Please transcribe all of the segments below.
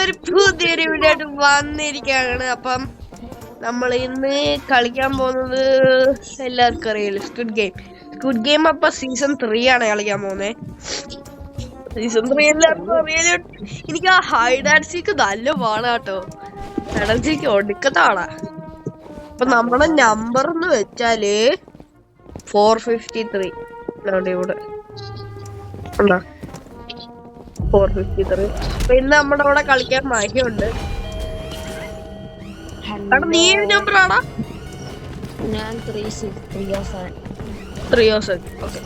ഒരു പുതിയൊരു വീഡിയോ ആയിട്ട് വന്നിരിക്കുകയാണ്. അപ്പം നമ്മൾ ഇന്ന് കളിക്കാൻ പോകുന്നത് എല്ലാവർക്കും അറിയില്ല, സ്ക്വിഡ് ഗെയിം. അപ്പൊ സീസൺ 3 ആണ് കളിക്കാൻ പോകുന്നത്. സീസൺ 3 എല്ലാവർക്കും അറിയാലോ. എനിക്ക് ആ ഹൈഡ് ആൻഡ് സീക്ക് നല്ല പാടാട്ടോ. ഹൈഡ് ആൻഡ് സീക്ക് ഒടുക്കത്താളാ. അപ്പൊ നമ്മുടെ നമ്പർ എന്ന് വെച്ചാല് 453. ഇവിടെ ഉണ്ടോ 453. അപ്പൊ ഇന്ന് നമ്മുടെ ഇവിടെ കളിക്കാൻ മഹിയുണ്ട്. നീ ഏത് നമ്പർ ആടാ? ഞാൻ 307. ഓക്കെ.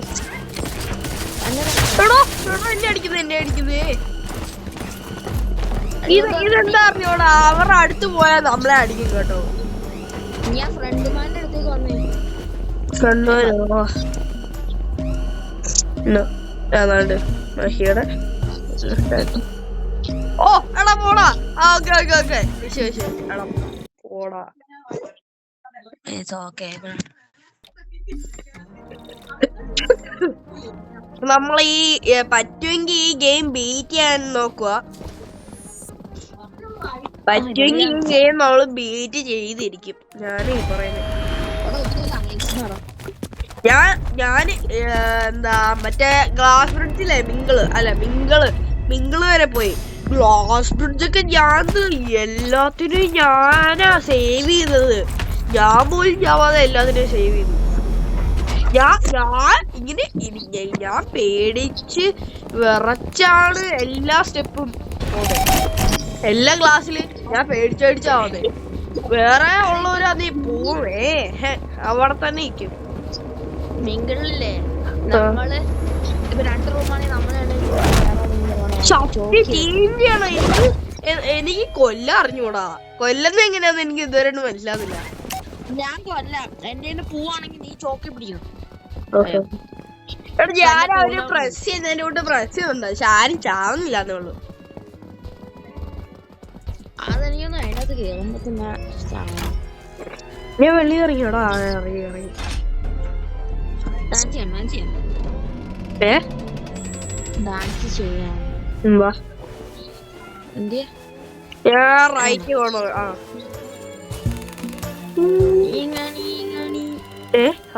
ഇതെന്താ അറിഞ്ഞോടാ, അവരുടെ അടുത്ത് പോയാൽ നമ്മളെ അടിക്കും കേട്ടോ. ഞാൻ ഫ്രണ്ട്മാന്റെ അടുത്തേക്ക് വന്നേ. ഏതാണ്ട് മഹിയുടെ. ഓ എടാ പോടാ. ഓക്കെ ഓക്കെ ഓക്കെ ശരി ശരി എടാ പോടാ. നമ്മൾ ഈ പറ്റുമെങ്കിൽ ഈ ഗെയിം ബീറ്റ് ചെയ്യാൻ നോക്കുക. പറ്റുമെങ്കിൽ ഈ ഗെയിം നമ്മള് ബീറ്റ് ചെയ്തിരിക്കും. ഞാനീ പറയുന്നത് ഞാൻ എന്താ മറ്റേ ഗ്ലാസ് ബ്രിഡ്ജിലെ മിങ്കിള് വരെ പോയി. ഗ്ലാസ് ബ്രിഡ്ജൊക്കെ ഞാൻ എല്ലാത്തിനും ഞാനാ സേവ് ചെയ്തത്. ഞാൻ പോലും ഞാവാതെ എല്ലാത്തിനും സേവ് ചെയ്തു. ഞാൻ പേടിച്ച് വിറച്ചാണ് എല്ലാ സ്റ്റെപ്പും എല്ലാ ക്ലാസ്സില് ഞാൻ പേടിച്ചാവുന്നത്. വേറെ ഉള്ളവരത് പോവേ അവിടെ തന്നെ ഇരിക്കും. മിങ്കിളില്ലേ നമ്മള് ഇപ്പൊ 2 റൂമാണെങ്കിൽ എനിക്ക് കൊല്ലം അറിഞ്ഞൂടാ. കൊല്ലുന്ന എങ്ങനെയാന്ന് എനിക്ക് ഇതുവരെ മനസ്സിലാവില്ല. ഞാൻ കൊല്ലാം. എന്റെ പോവാണെങ്കിൽ നീ ചോക്കി പിടിക്കണം. ഞാൻ അവര് പ്രസ് ചെയ്യുന്നതിന്റെ കൊണ്ട് പ്രസ് ചെയ്യുന്നുണ്ട്. പക്ഷെ ആരും ചാവുന്നില്ലാന്നേ ഉള്ളു. അതെനിക്കൊന്നും അതിനകത്ത് കേറുമ്പോ തന്നെ ഞാൻ വെള്ളി ഇറങ്ങിയോടാ. ഇറങ്ങി ഡാൻസ് ചെയ്യാൻ റൈറ്റ് പോണോ?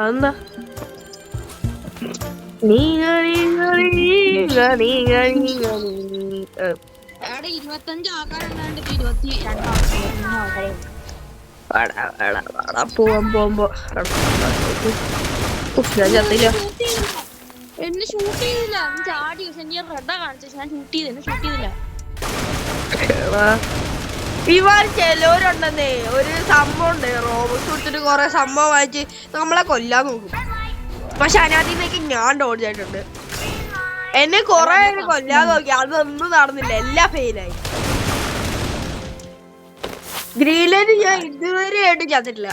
അതെന്താ പോകുമ്പോ ഞാൻ ചത്തില്ല. എന്നെ ഷൂട്ട് ചെയ്തില്ല. ചാടി റെഡാ കാണിച്ചു. ഞാൻ ഷൂട്ട് ചെയ്ത് എന്നെ ഷൂട്ട് ചെയ്തില്ല. ഇവർ ചിലവരുണ്ടെന്നേ ഒരു സംഭവം ഉണ്ട്. റോബോട്ട് കൊടുത്തിട്ട് കൊറേ സംഭവം വായിച്ച് നമ്മളെ കൊല്ലാൻ നോക്കും. പക്ഷെ അതിനകത്ത് ഞാൻ ഡോഡ്ജ് ആയിട്ടുണ്ട്. എന്നെ കൊറേ കൊല്ലാൻ നോക്കി, അതൊന്നും നടന്നില്ല. എല്ലാം ഫെയിലായി. ഗ്രീൻലാൻഡ് ഞാൻ ഇതുവരെ ആയിട്ട് ചത്തിട്ടില്ല.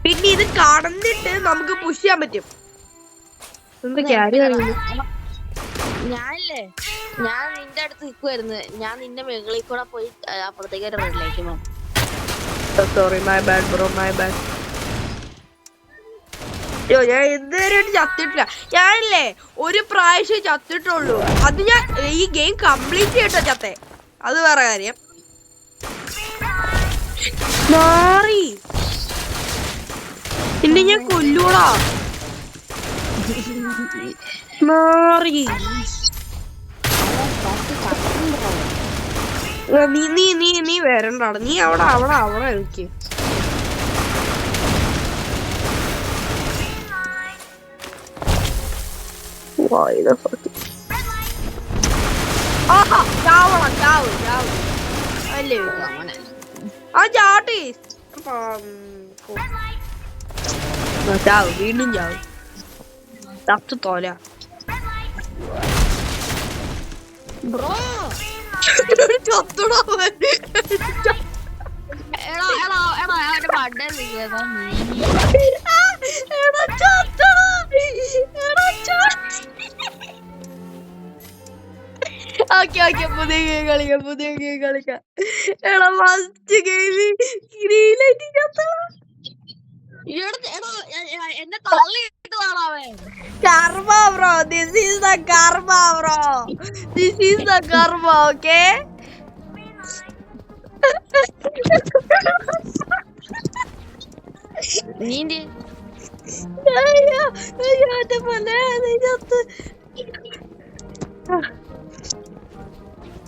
പിന്നെ ഇത് കടന്നിട്ട് നമുക്ക് പുഷ് ചെയ്യാൻ പറ്റും. ഞാനില്ലേ ഞാൻ നിന്റെ അടുത്ത് നിൽക്കുമായിരുന്നു. ഞാൻ നിന്റെ മുകളിൽ കൂടെ പോയി അപ്പുറത്തേക്ക് ഒരു റെഡിലേക്ക് പോകും. Sorry, my bad bro, my bad. അയ്യോ, ഞാൻ ഇതുവരെ ചത്തിട്ടില്ല. ഞാനില്ലേ ഒരു പ്രാവശ്യം ചത്തിട്ടുള്ളൂ. അത് ഞാൻ ഈ ഗെയിം കംപ്ലീറ്റ് ചെയ്തിട്ടാ ചത്തേ. അത് വേറെ കാര്യം. മാറി പിന്നെ ഞാൻ കൊല്ലൂടാ. മാറി നീ വരണ്ടാണ്. നീ അവിടെ എനിക്ക് അല്ലേ ആ ചാട്ടി ചാവും. വീണ്ടും ചാവും. തത്ത് തോല ബ്രോ. ഓക്കെ പുതിയ ഗെയിം കളിക്കാം. എടാ ഫസ്റ്റ് ഗെയിം ഗ്രീൻലൈറ്റ് ചത്തടാ. എന്നെ തള്ളിയിട്ട് കാണാവേ. കർമ്മ bro, this is the the karma, bro. This is the karma, okay? നീന്തി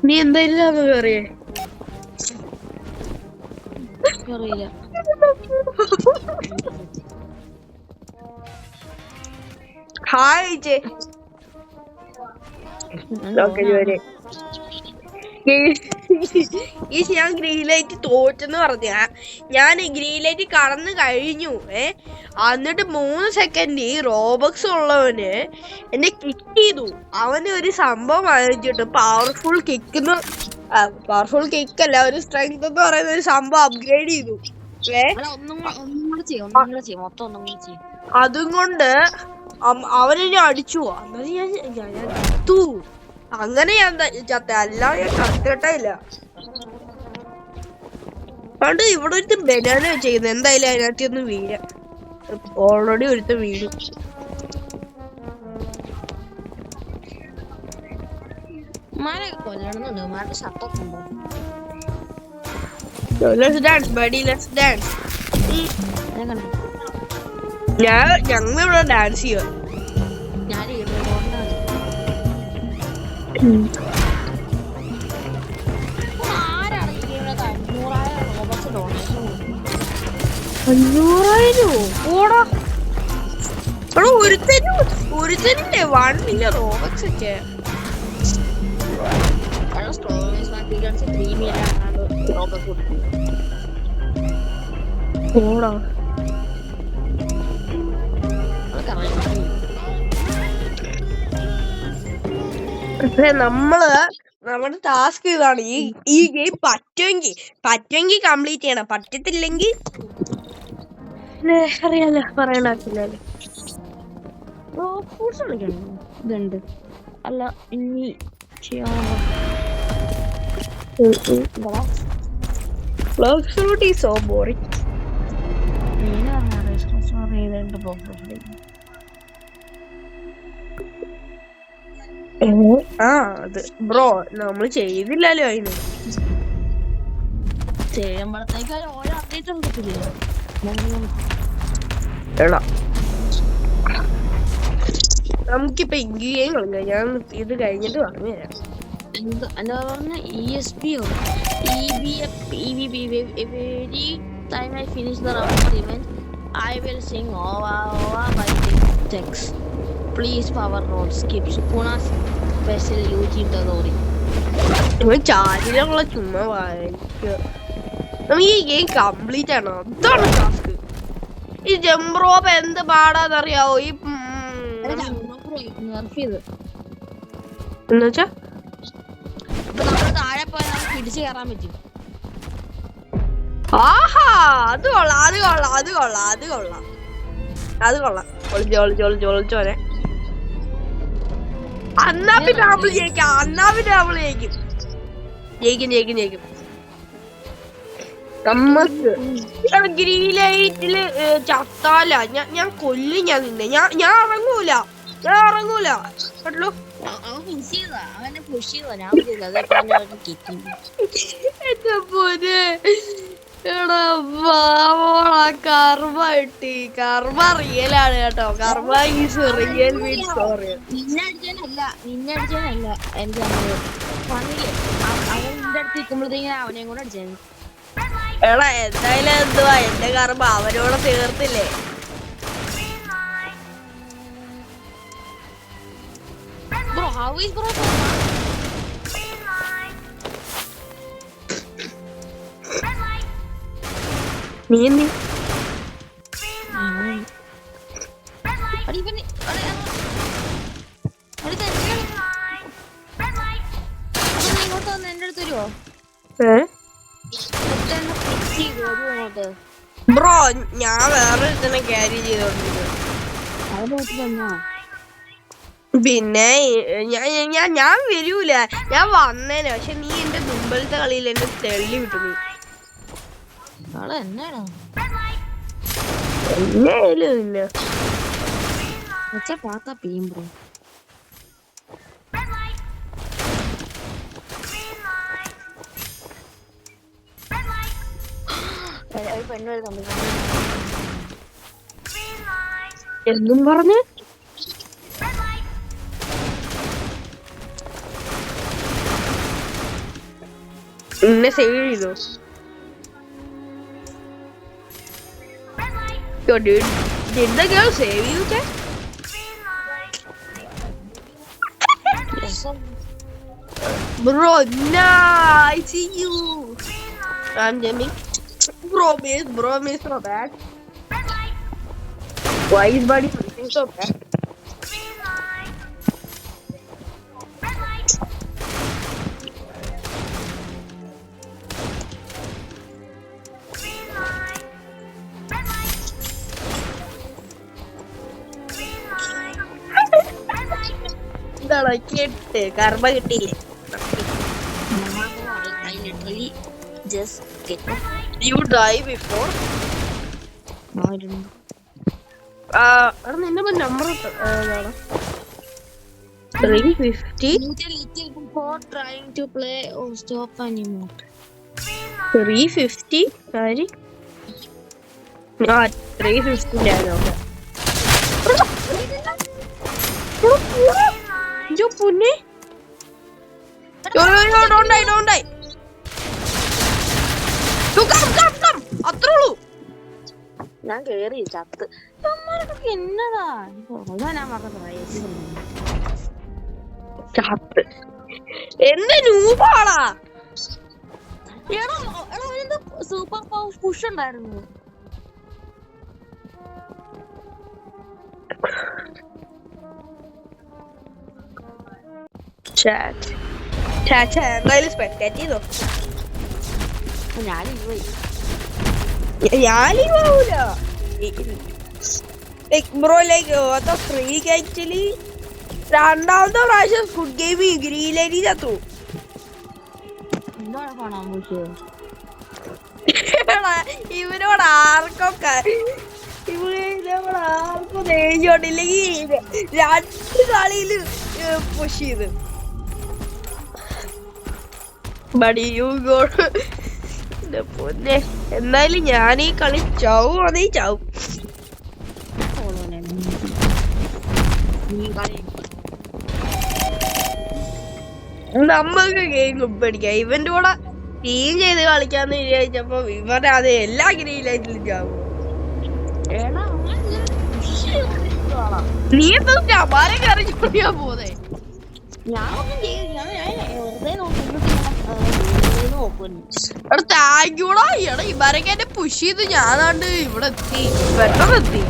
നീ എന്തായാലും അറിയേ അറിയില്ല. ഹായ് ചേ ഈ ഞാൻ ഗ്രീൻ ലൈറ്റ് തോറ്റെന്ന് പറഞ്ഞ ഞാൻ ഗ്രീൻ ലൈറ്റ് കടന്നു കഴിഞ്ഞു എന്നിട്ട് 3 സെക്കൻഡ് ഈ റോബക്സ് ഉള്ളവന് എന്നെ കിക്ക് ചെയ്തു. അവന് ഒരു സംഭവം വാങ്ങിച്ചിട്ട് പവർഫുൾ കിക്കല്ല, ഒരു സ്ട്രെങ്ത് എന്ന് പറയുന്ന ഒരു സംഭവം അപ്ഗ്രേഡ് ചെയ്തു. അതും കൊണ്ട് അവനെ അടിച്ചു. അന്നേരം ഞാൻ ചത്തു. അങ്ങനെ ഞാൻ ചത്ത, അല്ലാതെ ഞാൻ ചത്തിട്ടില്ല. പണ്ട് ഇവിടെ ഒരുത്ത് ബനാന ചെയ്യുന്നത്, എന്തായാലും അതിനകത്ത് ഒന്ന് വീഴാം. ഓൾറെഡി ഒരുത്ത് വീഴും. ഞങ്ങളിവിടെ ഡാൻസ് ചെയ്യുക. ഒരുത്തനില്ലേ 1 മില്യൺ റോബക്സ് ഒക്കെ. നമ്മുടെ ടാസ്ക് ഇതാണ്. ഈ ഗെയിം പറ്റുമെങ്കിൽ കംപ്ലീറ്റ് ചെയ്യണം. പറ്റത്തില്ലെങ്കിൽ അറിയാലോ, പറയണാക്കില്ലല്ലോ. ഇതുണ്ട് അല്ല ഇനി സോ ബോറിംഗ്. അത് ബ്രോ നമ്മള് ചെയ്തില്ലല്ലോ അതിന്. ചെയ്യുമ്പോഴത്തേക്ക് ഓരോ അപ്ഡേറ്റ് ഉണ്ടല്ലേ. നമുക്കിപ്പൊ ഇംഗ്ലീഷ് കളിക്കാം. ഞാൻ ഇത് കഴിഞ്ഞിട്ട് പറഞ്ഞുതരാം. എന്താ പറഞ്ഞ ESP every time I finish the round event I will sing Ova by Tex. Please power roll skip Sukuna special UG Tadori. ചാരിലുള്ള ചുമ്മാ വായിക്കുക. നമുക്ക് ഈ ഗെയിം കംപ്ലീറ്റ് ആണോ? അതാണ് ടാസ്ക്. ഈ ജമ്പ് റോപ്പ് എന്ത് പാടാന്നറിയാവോ? ഈ എന്നുവെച്ചാ താഴെ പോയാൽ നമുക്ക് പിടിച്ചു കയറാൻ പറ്റും. ആഹാ, അത് കൊള്ളാം. ഒളിച്ചോനെ അന്നാപ്പി നമ്മള് ജയിക്കും. നമ്മക്ക് ഗ്രീൻ ലൈറ്റില് ചത്താല ഞാൻ കൊല്ലും. നിന്നെ ഞാൻ ഇറങ്ങൂല കേട്ടോ. എന്റെ പോര് കർമ്മ കിട്ടി. കർമ്മ റിയലാണ് കേട്ടോ. കർമ്മ ഈസ് റിയൽ മീൻസ് സ്റ്റോറി. നിന്നെ അടിച്ചാനല്ല എന്റെ അടുത്ത് അവനെയും കൂടെ അടിച്ചായിരുന്നു. എടാ എന്തായാലും എന്തുവാ, എന്റെ കർമ്മ അവരോട് തീർത്തില്ലേ. Bro, how is bro? നീ ബ്രോ ഞാൻ വേറെ തന്നെ ക്യാരി ചെയ്തോണ്ടിരുന്നു. പിന്നെ ഞാൻ വരൂല, ഞാൻ വന്നേനെ. പക്ഷെ നീ എന്റെ മുമ്പിലത്തെ കളിയിൽ എന്നെ തെള്ളി വിട്ടു. നീ പാത്താ പെയ്യും ബ്രോ. പെണ്ണ് വരുന്നുണ്ട്. എന്നും പറഞ്ഞ് എന്നെ സേവ് ചെയ്തോ? Did the girl save you, Jack? Bro, nah, I see you. I'm jamming. Bro, miss so bad. Why is buddy fighting so bad? എന്താണ് കേട്ട് കർമ്മ കിട്ടിയില്ലേ? I literally just get it. You die before? No, I didn't. നിന്റെ number 350 Little before trying to play or stop anymore. 350 ആര്? 350 ഞാനോ? പുന്നെ don't die. അത്രേ ഉള്ളൂ. ഞാൻ കേറി ചത്ത്. നമ്മൾക്ക് എന്നതാ ഞാൻ ചത്ത് എന്റെ നൂപാടാ. സൂപ്പർ പവർ പുഷ് ഉണ്ടായിരുന്നു. എന്തായാലും സ്പെക്ടേറ്റ് ചെയ്തോ? ഞാനില്ല ബ്രോ. ലൈക്ക് ഫ്രീക്ക് ആക്ച്വലി രണ്ടാമത്തെ പ്രാവശ്യം സ്ക്വിഡ് ഗെയിം ഗ്രീലരി ചത്തു. ഇവരോട് ആർക്കൊക്കെ ആർക്കും ദേഷ്യോട്ടില്ലെങ്കിൽ 2 കളിയില് പുഷ് ചെയ്ത് പൊന്നെ. എന്നാലും ഞാനീ കളി ചാവും. അതേ ചാവും. നമ്മക്ക് ഗെയിം കുപ്പടിക്കാം. ഇവന്റെ കൂടെ ടീം ചെയ്ത് കളിക്കാന്ന് വിചാരിച്ചപ്പോ ഇവരുടെ അത് എല്ലാ ഗ്രീലായിട്ടും ചാവും. നീ എന്തോ ചമാരെ കയറി ചൊടിയാ പോന്നെ. താങ്കൂടാ എടാ. ഇവരൊക്കെ എന്നെ പുഷ് ചെയ്ത് ഞാനാണ്ട് ഇവിടെ എത്തി. പെട്ടെന്ന് എത്തി.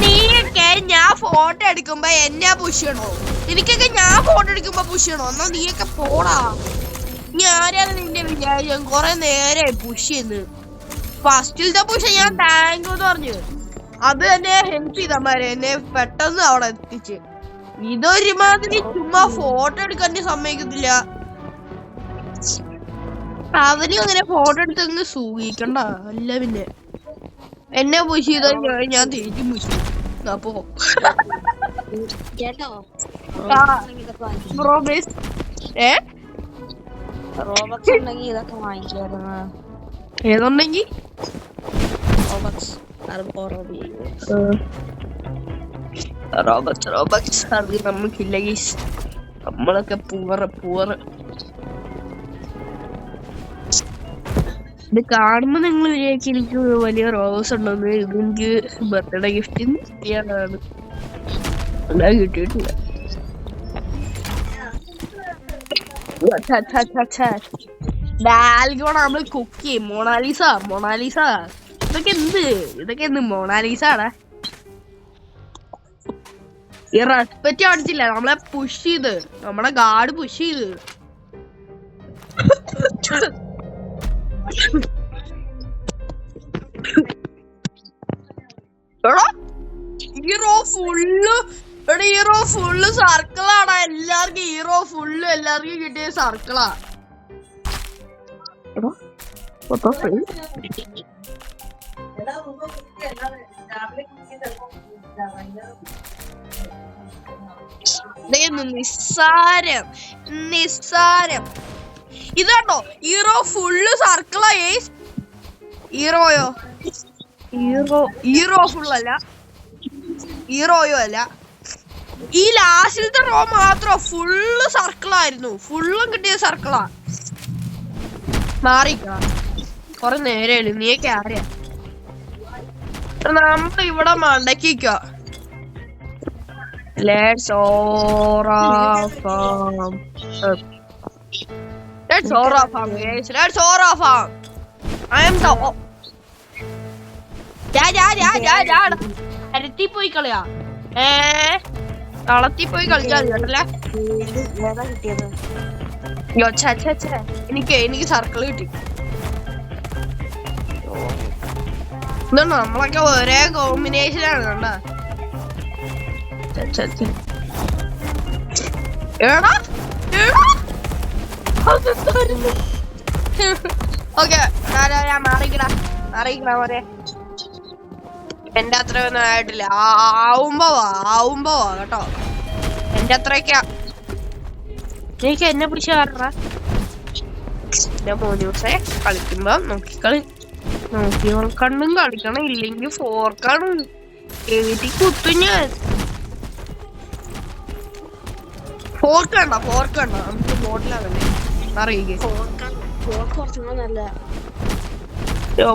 നീയൊക്കെ ഞാൻ ഫോട്ടോ എടുക്കുമ്പോ എന്നെ പുഷ് ചെയ്യണോ? എനിക്കൊക്കെ ഞാൻ ഫോട്ടോ എടുക്കുമ്പോ പുഷ് ചെയ്യണോ? എന്നാ നീയൊക്കെ പോടാ. ഞാനാണ് നിന്റെ വിചാരിച്ചു കൊറേ നേരെ പുഷ് ചെയ്യുന്നു. ഫസ്റ്റിലത്തെ പുഷ് ഞാൻ താങ്ക് എന്ന് പറഞ്ഞു. അത് എന്നെ ഹെൽപ്പ് ചെയ്തമാരെ എന്നെ പെട്ടെന്ന് അവിടെ എത്തിച്ച്. ഇതൊരുമാതിരി ചുമ്മാ ഫോട്ടോ എടുക്കാൻ സമ്മതിക്കത്തില്ല. അവരും അങ്ങനെ ഫോട്ടോ എടുത്തങ്ങ് സൂഹിക്കണ്ട. അല്ല പിന്നെ എന്നെ പുഷ് ചെയ്താൽ ഞാൻ തിരിച്ചും പുഷ് ചെയ്യും. അപ്പോ ഏതുണ്ടെങ്കി റോബക്സ് അത് നമുക്കില്ല. നമ്മളൊക്കെ പൂവറ്. ഇത് കാണുമ്പോ നിങ്ങൾ വിചാരിക്കും എനിക്ക് വലിയ റോബക്സ് ഉണ്ടെന്ന്. ഇതെനിക്ക് ബർത്ത്ഡേ ഗിഫ്റ്റ് കിട്ടിയതാണ്. അല്ലാതെ കിട്ടിയിട്ടില്ല. ഡാൽഗോണ നമ്മള് കുക്ക് ചെയ്യും. മൊണാലിസ ഇതൊക്കെ എന്ത് മൊണാലിസാടാ. ഈ റെസ്പെക്റ്റ് കാണിച്ചില്ല. നമ്മളെ പുഷ് ചെയ്ത് നമ്മളെ ഗാർഡ് പുഷ് ചെയ്ത് ഹീറോ ഫുള്ള് സർക്കിളാണ്. എല്ലാവർക്കും ഹീറോ ഫുള്ള് എല്ലാവർക്കും കിട്ടിയ സർക്കിളാ. നിസ്സാരം ഇത് കണ്ടോ, ഹീറോ ഫുള്ള് സർക്കിളാ. ഹീറോയോ? ഹീറോ ഫുള്ളല്ല, ഹീറോയോ അല്ല. ഈ ലാസ്റ്റിലത്തെ റോ മാത്രം ഫുള്ള് സർക്കിളായിരുന്നു. ഫുള്ളും കിട്ടിയ സർക്കിളാ. മാറിക്കാ കൊറേ നേരം നീയൊക്കെ ആരെയാ? നമ്മൾ ഇവിടെ മണ്ടക്കിക്കോ. Let's Aura farm. Let's Aura farm, guys. Let's Aura farm. I am the. Ja. അരത്തി പോയി കളിയാ. കളത്തി പോയി കളിച്ചാൽ കേട്ടല്ലേ. എനിക്ക് സർക്കിൾ കിട്ടി. ഇതുണ്ടോ, നമ്മളൊക്കെ ഒരേ കോമ്പിനേഷനാണ് കണ്ട. ഓക്കെ മാറിക്കടാ മോനെ. എന്റെ അത്രയൊന്നും ആയിട്ടില്ല. ആവുമ്പോ കേട്ടോ. എന്റെ അത്രയൊക്കെ എനിക്ക് എന്നെ പിടിച്ച കാരണ എന്റെ മോനൂസെ കളിക്കുമ്പോ നോക്കി കണ്ണും കളിക്കണം, ഇല്ലെങ്കിൽ ഫോർക്കാണ് എഴുതി കുത്തും ഞാൻ. ഫോർക്ക് കണ്ട നമുക്ക് ബോട്ടിലാകണ്ടേ അറിയിക്കേ.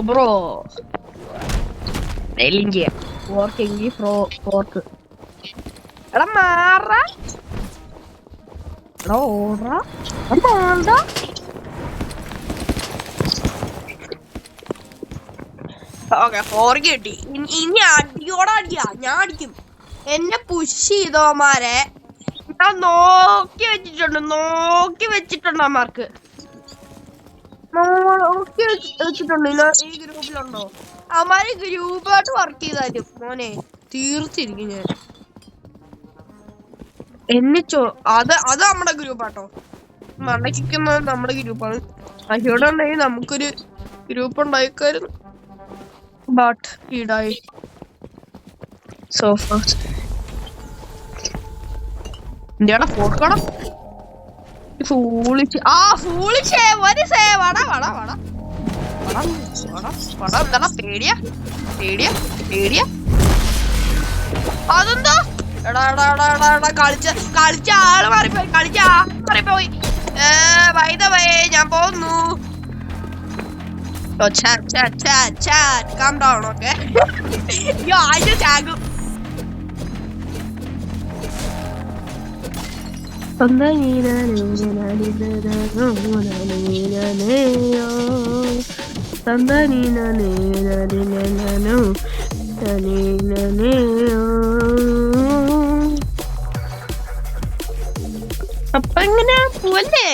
Bro ഫോർക്കെങ്കിൽ fork. എടാ മാറ, എടാ ഓട മാറ. ഓക്കെ ഫോർക്ക് കിട്ടി. ഇനി അടിയോടടിയാ, ഞാൻ അടിക്കും. എന്നെ പുഷ് ചെയ്തോമാരെ ഞാൻ നോക്കി വെച്ചിട്ടുണ്ട് അമ്മമാർക്ക്. നോക്കി വെച്ചിട്ടുണ്ട്. ഈ ഗ്രൂപ്പിലുണ്ടോ? അവന്മാര് ഗ്രൂപ്പായിട്ട് വർക്ക് ചെയ്താലും മോനെ തീർച്ചിരിക്കും ഞാൻ. അത് നമ്മുടെ ഗ്രൂപ്പാട്ടോ. മണ്ടയ്ക്കുന്നത് നമ്മുടെ ഗ്രൂപ്പാണ്. അതിലൂടെ ഉണ്ടെങ്കിൽ നമുക്കൊരു ഗ്രൂപ്പ് ഉണ്ടായിക്കായിരുന്നു. ബട്ട് ഈടായി സോ ഫാസ്റ്റ്. ഇന്ത്യയുടെ ഫോർക്കണം ഫൂളിച്ച്. എന്താ പേടിയ അതെന്താ? എടാ കളിച്ച ആള് മാറിപ്പോയി. ഞാൻ പോന്നു. Calm down, okay? Yo, I just tag. അപ്പൊ എങ്ങനെ പോവല്ലേ?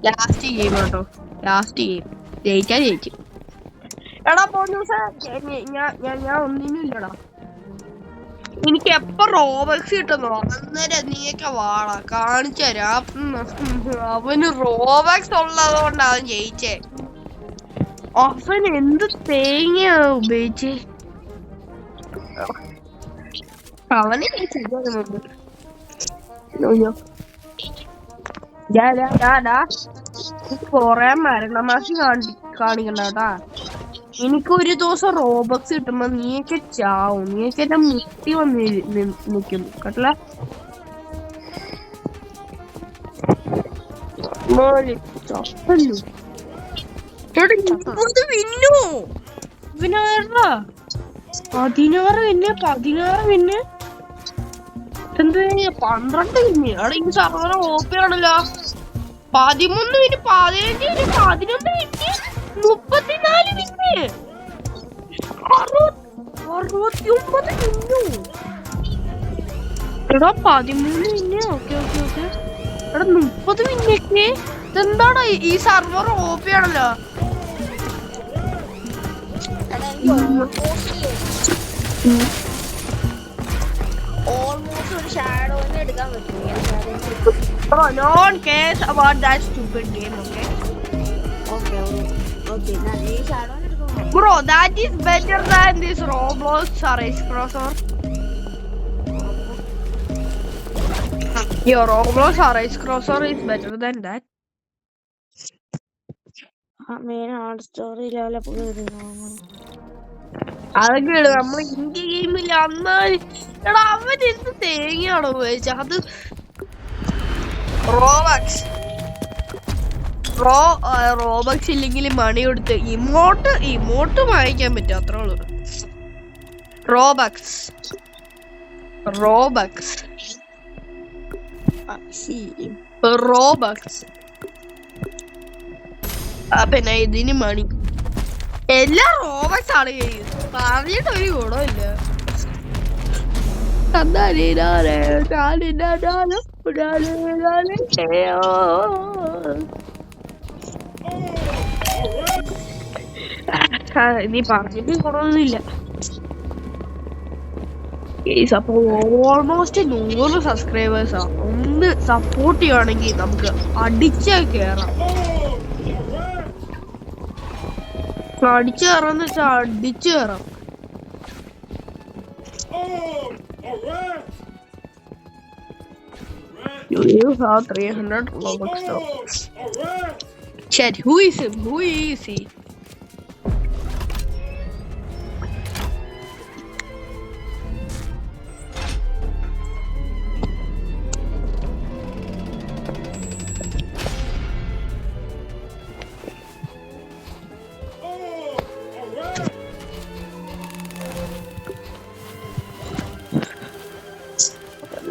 ലാസ്റ്റ് ഗെയിം കേട്ടോ, ലാസ്റ്റ് ഗെയിം ജയിച്ചു. എടാ ഞാൻ ഒന്നിനും ഇല്ലടാ. എനിക്ക് എപ്പ റോബക്സ് കിട്ടുന്നോ അന്നേരം നീയൊക്കെ വാടാ, കാണിച്ചു തരാം. അവന് റോബക്സ് ഉള്ളത് കൊണ്ട് അവൻ ജയിച്ചേ. അവൻ എന്ത് തേങ്ങ ഉപയോഗിച്ചേ. അവനെ കൊറേ മരണമാസി കാണിക്കണ്ടാ. എനിക്ക് ഒരു ദിവസം റോബക്സ് കിട്ടുമ്പോ നീയൊക്കെ ചാവും. നീയൊക്കെ എന്റെ മുട്ടി വന്ന് നിക്കും കേട്ടല്ല. വിന്നു 16 പിന്നെ എന്ത് 12 പിന്നെ. അവിടെ ഈ സർവർ ഓപ്പയാണല്ലോ. 13 പിന്നെ 15 പിന്നെ 11 പിന്നെ 34 പിന്നെ 69 പിന്നു. എടാ 13 പിന്നെ. ഓക്കെ എടാ 30 പിന്നൊക്കെ. ഇതെന്താടാ ഈ സർവർ ഓപ്പയാണല്ലോ. ഓൾമോസ്റ്റ് ഒരു ഷാഡോനെ എടുക്കാൻ പറ്റും. No one cares about that stupid game, okay? Okay. Okay, now ഈ shadow എടുക്കുമ്പോ Bro, that is better than this Roblox Race Crosser. Your Roblox Race Crosser is better than that. main art story level up ചെയ്തിരുന്നു. അതൊക്കെ നമ്മൾ India ഗെയിമിൽ അന്ന് എടാ അവൻ എന്ത് തേങ്ങയാണോ ഉപയോഗിച്ചത് അത് റോബക്സ് ഇല്ലെങ്കിൽ മണി കൊടുത്ത് ഇമോട്ട് വാങ്ങിക്കാൻ പറ്റും അത്രേ ഉള്ളൂ. റോബക്സ് പിന്നെ ഇതിന് മണി എല്ലാം റോബക്സ് ആണ് പറഞ്ഞിട്ട് ഒരു ഗുണമില്ല. നീ പറഞ്ഞിട്ട് ഗുണമൊന്നുമില്ല. അപ്പൊ ഓൾമോസ്റ്റ് 100 സബ്സ്ക്രൈബേഴ്സാ. ഒന്ന് സപ്പോർട്ട് ചെയ്യുവാണെങ്കിൽ നമുക്ക് അടിച്ച് കയറാം. അടിച്ചു കയറാന്ന് വെച്ചാ അടിച്ചു കയറാം. You have 300 Robux though. Chat, who is him? Who is he?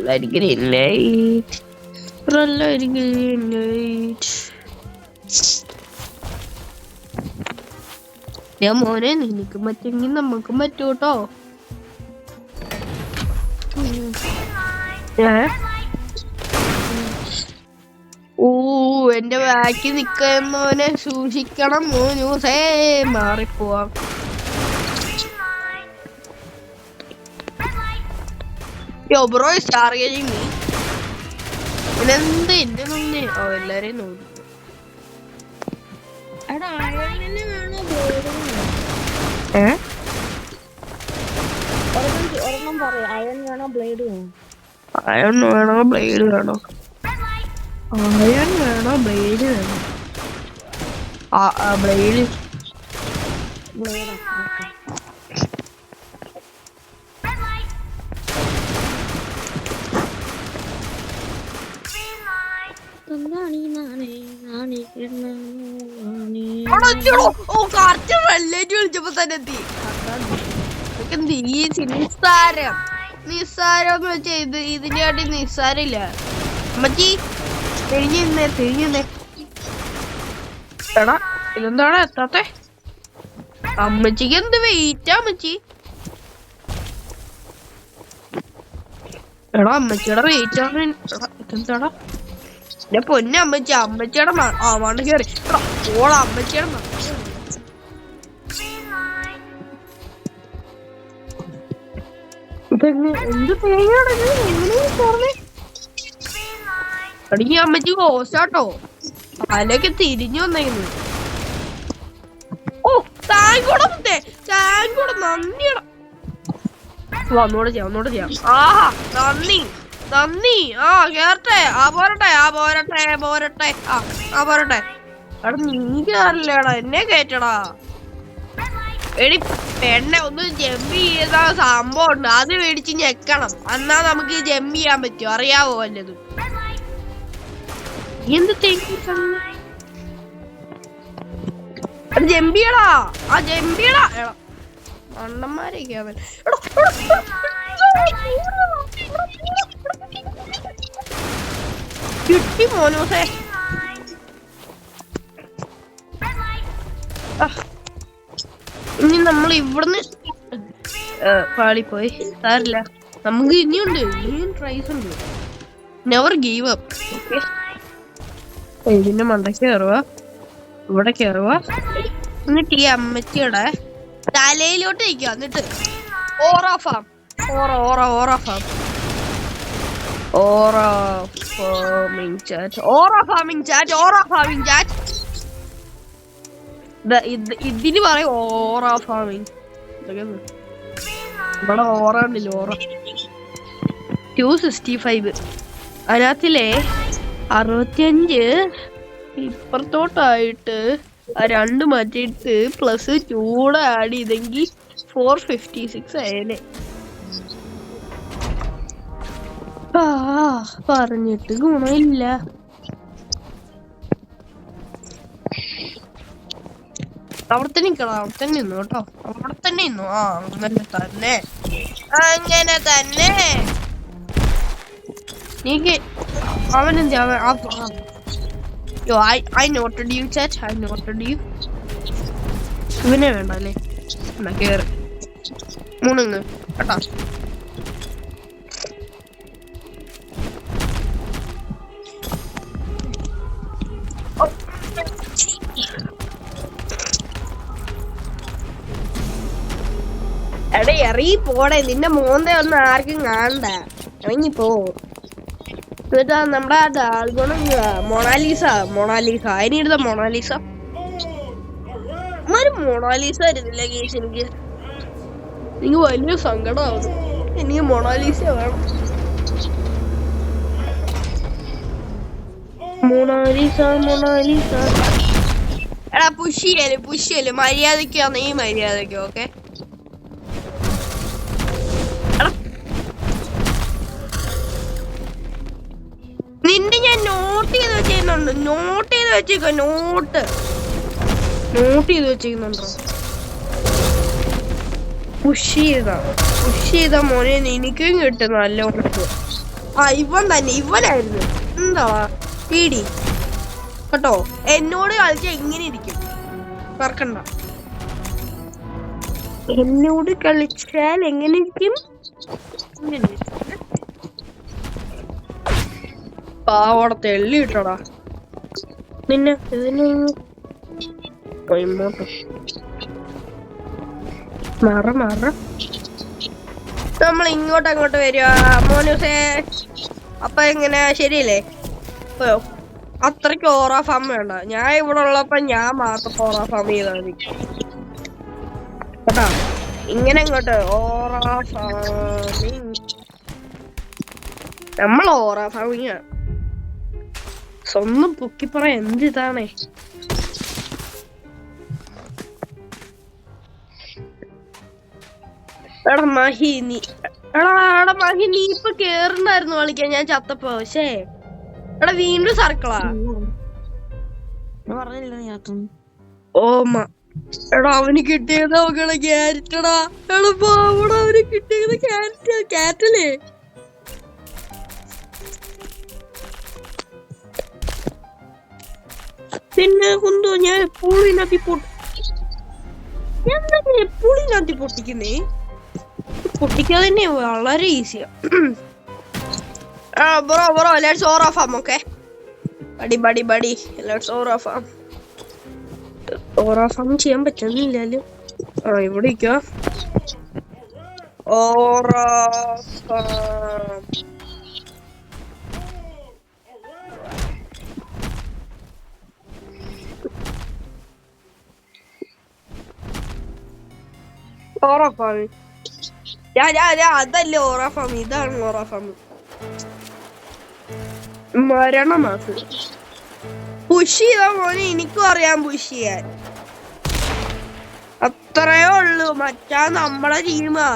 Let it get in late. Let it get in late. ഞാൻ മോനെ നിനക്ക് പറ്റെങ്കിൽ നമുക്കും പറ്റൂട്ടോ. എന്റെ ബാക്കി നിക്കുന്നവനെ സൂക്ഷിക്കണം. ന്യൂസേ മാറിപ്പോവാം. Yo bro is targeting me. ഇതെന്ത് എന്റെ മുന്നേ എല്ലാരെയും നോക്കി. എടാ അയണിന് വേണോ ബ്ലേഡ്? ഒരെണ്ണം പറയാം. അയൺ വേണോ ബ്ലേഡ് വേണോ? അയൺ വേണോ ബ്ലേഡ് വേണോ? അയൺ വേണോ ബ്ലേഡ് വേണോ? ബ്ലേഡ്. വിളിച്ചപ്പോ തന്നെ എത്തി. നിസ്സാരം വെച്ചാ ഇതിന്റെ കാട്ടി നിസ്സാരില്ല. അമ്മച്ചി തിരിഞ്ഞേ. എടാ ഇതെന്താണ് എത്താത്തെ? അമ്മച്ചിക്ക് എന്ത് വെയിറ്റാ അമ്മച്ചി? എടാ അമ്മച്ചിയുടെ വെയിറ്റ് ആണ്. ഇതെന്താടാ എന്റെ പൊന്നെ അമ്മച്ചി. അമ്മച്ചിയുടെ മണ്ട കയറി ഓള അമ്മച്ചിയുടെ എന്ത് തേങ്ങയാണ് അടിക്ക്. അമ്മച്ചി ഹോസ്റ്റാട്ടോ തലയൊക്കെ തിരിഞ്ഞു വന്നേക്കുന്നു. ഓ താങ്കൂടെ മുത്തേ, താങ്കൂടെ നന്ദിയടാ. ഒന്നുകൂടെ ചെയ്യാം. ആഹാ നന്ദി. കേറട്ടെ. പോരട്ടെ. അവിടെ നീ കേറില്ലേടാ, എന്നെ കേറ്റടാ. എടി പെണ്ണെ ഒന്ന് ജമ്പ് ചെയ്ത സംഭവം ഉണ്ട്, അത് മേടിച്ച് ഞെക്കണം. എന്നാ നമുക്ക് ജമ്പ് ചെയ്യാൻ പറ്റും. അറിയാവോ വല്ലതും? എന്ത് ജമ്പിയടാ. ജമ്പിയടാ അണ്ണന്മാരൊക്കെയാണ്. കിട്ടി മോനോസേ. ഇനി നമ്മൾ ഇവിടുന്ന് പാളിപ്പോയി സാരില്ല. നമുക്ക് ഇനിയും ട്രൈസ് ഉണ്ട്. Never give up. ഇതിന്റെ മണ്ടയ്ക്ക് കയറുക, ഇവിടെ കയറുക, എന്നിട്ട് ഈ അമ്മച്ചിയുടെ തലയിലോട്ട് ഇരിക്കുക. എന്നിട്ട് ഓറ ഫാമിംഗ് ചാറ്റ്. ഇതിന് പറയും ഓറ ഫാമിങ്. ഇവിടെ ഓറ ഉണ്ടല്ലോ, ഓറ 265. അതിനകത്തിലെ 65 ഇപ്പുറത്തോട്ടായിട്ട് ആ 2 മാറ്റിയിട്ട് പ്ലസ് 2 ആഡ് ചെയ്തെങ്കിൽ 456 ആയല്ലേ. പറഞ്ഞിട്ട് ഗുണമില്ല. അവിടെ തന്നെ നിക്കണം, അവിടെ തന്നെ നിന്നു കേട്ടോ, അവിടെ തന്നെ നിന്നു. അങ്ങനെ തന്നെ, അങ്ങനെ തന്നെ. നീക്ക് അവനെന്ത് I noted you chat, I noted you. ഇവനെ വേണ്ട അല്ലേ, എന്നാ കേറ് മുണുങ്ങ് കേട്ടോ. എടേ ഇറങ്ങി പോടെ, നിന്റെ മോന്ത ഒന്നും ആർക്കും കാണണ്ട, ഇറങ്ങി പോ. എന്നിട്ടാ നമ്മുടെ മൊണാലിസ അതിനിടുന്ന മൊണാലിസ വരുന്നില്ല കേസ്. എനിക്ക് വലിയ സങ്കടമാവുന്നു, എനിക്ക് മൊണാലിസ വേണം. മൊണാലിസ എടാ പുഷിയല് മര്യാദക്കാണ്, ഈ മര്യാദക്ക്. ഓക്കെ നിന്റെ ഞാൻ നോട്ട് ചെയ്ത് വെച്ചിരുന്നുണ്ട്, നോട്ട് ചെയ്ത് വെച്ചിരിക്കുന്നുണ്ടോ? പുഷ് ചെയ്ത മോനെ എനിക്കും കിട്ടും നല്ല ഉറപ്പ്. ഇവനായിരുന്നു എന്താ പീടി കേട്ടോ. എന്നോട് കളിച്ച എങ്ങനെ ഇരിക്കും മറക്കണ്ട, എന്നോട് കളിച്ചാൽ എങ്ങനെ ഇരിക്കും. പാവട തെള്ളി ഇട്ടടാ നിന്നെ. ഇതിന് നമ്മൾ അങ്ങോട്ട് വരിക മോനുസേ. അപ്പൊ എങ്ങനെ ശരിയല്ലേ? അത്രയ്ക്ക് ഓറ ഫാം വേണ്ട, ഞാൻ ഇവിടെ ഉള്ളപ്പോ ഞാൻ മാത്രം ഓറ ഫാം ചെയ്താൽ മതി കേട്ടാ. ഇങ്ങനെ ഇങ്ങോട്ട് ഓറ ഫാമിങ്, നമ്മൾ ഓറ ഫാമിങ് സ്വന്തം പൊക്കിപ്പറ. എന്തിതാണേ എടാ മഹി, നീ ഇപ്പൊ കേറുന്നായിരുന്നു കളിക്കാൻ ഞാൻ ചത്തപ്പോ. പക്ഷേ എടാ വീണ്ടും സർക്കിളാ. ഓമ എടാ അവന് കിട്ടിയത് അവകളെ ക്യാരറ്റടാ. എടാ പാവടാ, അവന് കിട്ടിയത് ക്യാരറ്റല്ലേ. പിന്നെ കുന്തോ ഞാൻ എപ്പോഴും ഇതിനകത്ത് പൊട്ടിക്കുന്നേ. പൊട്ടിക്കാതെ തന്നെ വളരെ ഈസിയാ. Bro let's aura farm. Okay buddy let's aura farm. Aura farm ചെയ്യാൻ പറ്റുന്നില്ലല്ലോ. ഇവിടെ ഇരിക്കുക. ഓറ ഫാം ഓറ ഫാം അതല്ലേ ഓറ ഫാം, ഇതാണ് ഓറ ഫാം. മരണമാസ് പുഷ് ചെയ്താ മോനെ എനിക്കും അറിയാം പുഷ് ചെയ്യാൻ. അത്രയേ ഉള്ളു. മച്ചാൻ നമ്മളെ ടീമാ.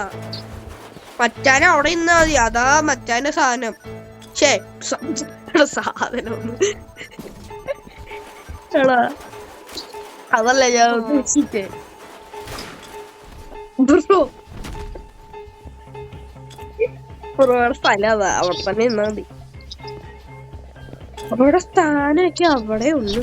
മച്ചാൻ അവിടെ ഇന്നാ മതി, അതാ മച്ചാന്റെ സാധനം. സാധനം അതല്ല ഞാൻ ഉദ്ദേശിച്ചേ. സ്ഥലം അതാ, അവിടെ തന്നെ നിന്നാ മതി. അവിടെ സ്ഥാനമൊക്കെ അവിടെ ഉള്ളു.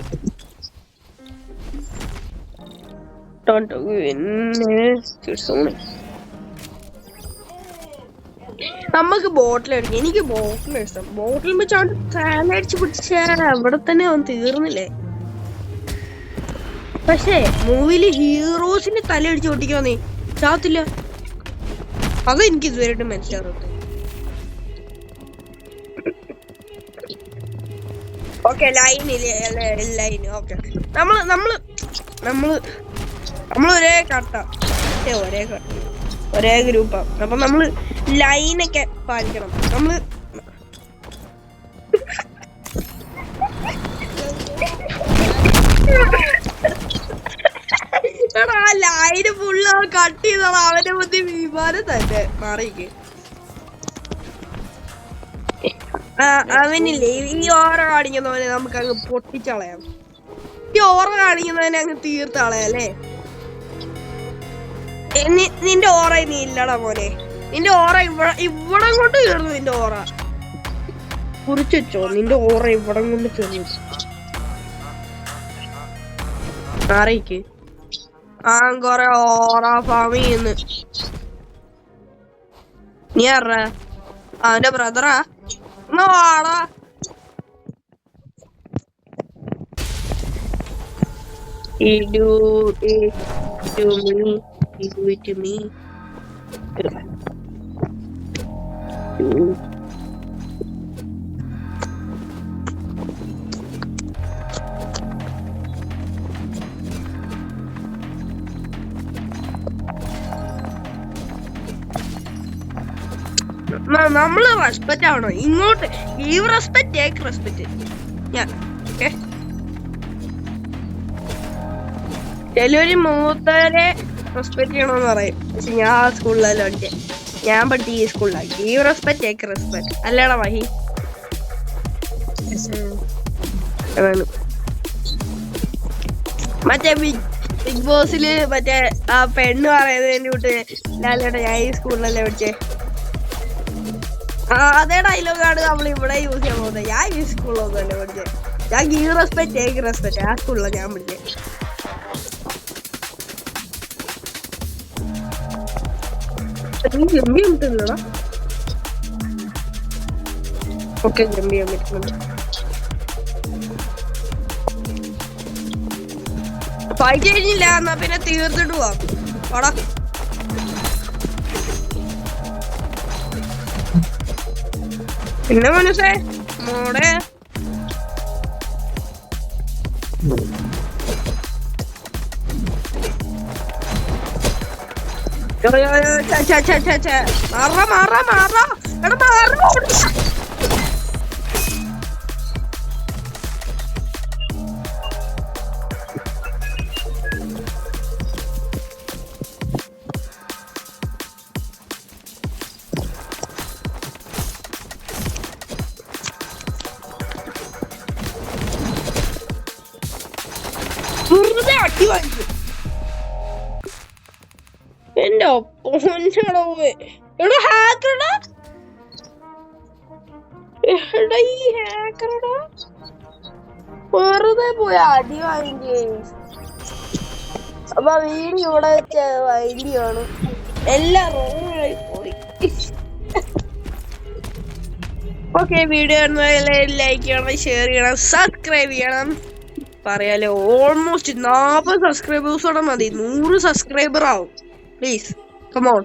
നമ്മക്ക് ബോട്ടിലടിക്കും. എനിക്ക് ബോട്ടിൽ ഇഷ്ടം. ബോട്ടിൽ വെച്ചാണ്ട് തലടിച്ച് പിടിച്ചാ അവിടെ തന്നെ അവൻ തീർന്നില്ലേ. പക്ഷേ മൂവില് ഹീറോസിന് തലയടിച്ച് പൊട്ടിക്കാന്നേ ചാവത്തില്ല. അതെനിക്ക് ഇതുവരെയായിട്ട് മനസ്സിലാകുന്നത്. ഓക്കെ ലൈൻ ഓക്കെ നമ്മള് നമ്മൾ ഒരേ കട്ട ഒരേ ഗ്രൂപ്പാ. അപ്പൊ നമ്മള് ലൈനൊക്കെ പാലിക്കണം. നമ്മള് എടാ ലൈന് ഫുള്ള് കട്ട് ചെയ്തോളാം. അവന്റെ മധ്യ വിമാനം തന്നെ മാറിക്ക്. അവനില്ലേ ഈ ഓറ കാണിക്കുന്നവനെ നമുക്ക് അങ്ങ് പൊട്ടിച്ചളയാം. ഈ ഓറ കാണിക്കുന്നവനെ അങ്ങ് തീർത്തളയാം അല്ലേ? നിന്റെ ഓറ ഇനി ഇല്ലടാ മോനെ. നിന്റെ ഓറ ഇവിടെ കൊണ്ട് തീർന്നു. നിന്റെ ഓറ കുറിച്ച് വെച്ചോ. നിന്റെ ഓറ ഇവിടെ കൊണ്ട് തീർന്നു. മാറിക്ക്. കൊറേ ഓറ ഫാമി ചെയ്യുന്നു. നീ ആറാ? അവന്റെ ബ്രദറാ? വാടാ. Do it to me. നമ്മള് റെസ്പെക്റ്റ് ആവണോ? ഇങ്ങോട്ട് ഗീവ് റെസ്പെക്റ്റ്, ടേക്ക് റെസ്പെക്റ്റ്. ഞാൻ ചിലര് മൂത്തവരെ റെസ്പെക്ട് ചെയ്യണമെന്ന് പറയും. പക്ഷെ ഞാൻ ആ സ്കൂളിലല്ലോ പഠിച്ചേ. ഞാൻ പഠിച്ച ഈ സ്കൂളിലാണ്. Give respect, take respect. അല്ലേടാ വഹി? അതാണ് മറ്റേ ബിഗ് ബോസില് മറ്റേ ആ പെണ്ണ് പറയുന്നതിന്റെ കൂട്ട് ലാലേട്ടാ ഞാൻ ഈ സ്കൂളിലല്ലേ പഠിച്ചേ. അതേ ഡയലോഗാണ് നമ്മൾ ഇവിടെ യൂസ് ചെയ്യാൻ പോകുന്നത്. ഞാൻ ഈ സ്കൂളിലൊന്നും അല്ലേ പഠിച്ചേ. ഞാൻ ഗീവ് റെസ്പെക്റ്റ്, ടേക്ക് റെസ്പെക്റ്റ് ആ സ്കൂളിലാണ് ഞാൻ പഠിച്ചേ. ജമ്പ് ചെയ്യാൻ പറ്റുന്നില്ലടാ. ഓക്കെ, ജമ്പ് ചെയ്യാൻ പറ്റുന്നുണ്ട്. ഫൈറ്റ് കഴിഞ്ഞില്ല, എന്നാ പിന്നെ തീർത്തിട്ട് പോവാം. വാടാ. പിന്നെ മനസ്സേ മോടെ വെറുതെ അടി വാങ്ങിച്ചു. എന്റെ ഒപ്പോണോ എടാ ഹാക്കറടാ. എടാ ഈ ഹാക്കറടാ വെറുതെ പോയ അടി വാങ്ങി. അപ്പൊ വീഡിയോ ഇവിടെ വെച്ച വീഡിയോ ആണ്. എല്ലാം റോങ്ങായി പോയി. ഓക്കെ, വീഡിയോ ലൈക്ക് ചെയ്യണം, ഷെയർ ചെയ്യണം, സബ്സ്ക്രൈബ് ചെയ്യണം. പറയാലോ ഓൾമോസ്റ്റ് 40 സബ്സ്ക്രൈബേഴ്സോടെ മതി 100 സബ്സ്ക്രൈബർ ആവും. Please come on.